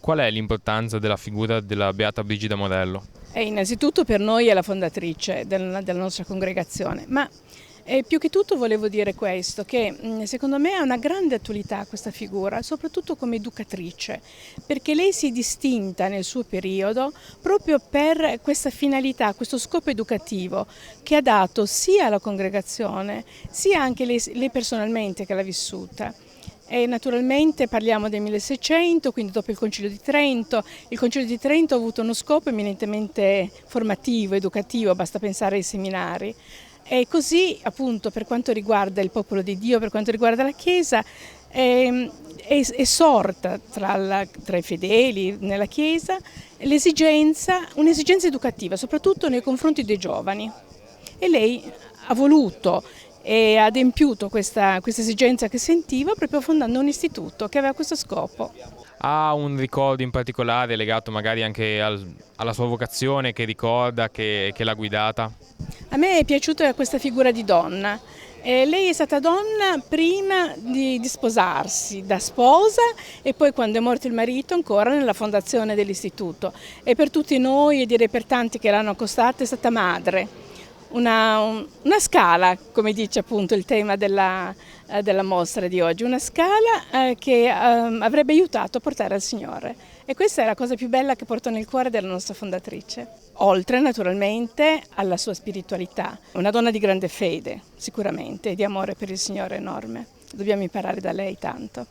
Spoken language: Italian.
Qual è l'importanza della figura della Beata Brigida Morello? E innanzitutto per noi è la fondatrice della nostra congregazione, ma più che tutto volevo dire questo, che secondo me ha una grande attualità questa figura, soprattutto come educatrice, perché lei si è distinta nel suo periodo proprio per questa finalità, questo scopo educativo che ha dato sia alla congregazione, sia anche lei personalmente che l'ha vissuta. E naturalmente parliamo del 1600, quindi dopo il Concilio di Trento. Il Concilio di Trento ha avuto uno scopo eminentemente formativo, educativo, basta pensare ai seminari. E così appunto per quanto riguarda il popolo di Dio, per quanto riguarda la Chiesa, è sorta tra i fedeli nella Chiesa un'esigenza educativa, soprattutto nei confronti dei giovani. E lei ha voluto e ha adempiuto questa esigenza che sentiva proprio fondando un istituto che aveva questo scopo. Ha un ricordo in particolare legato magari anche alla sua vocazione che ricorda, che l'ha guidata? A me è piaciuta questa figura di donna. Lei è stata donna prima di sposarsi, da sposa e poi quando è morto il marito ancora nella fondazione dell'istituto. E per tutti noi e direi per tanti che l'hanno accostata è stata madre. Una scala, come dice appunto il tema della mostra di oggi, una scala che avrebbe aiutato a portare al Signore. E questa è la cosa più bella che porto nel cuore della nostra fondatrice. Oltre naturalmente alla sua spiritualità, una donna di grande fede sicuramente e di amore per il Signore enorme. Dobbiamo imparare da lei tanto.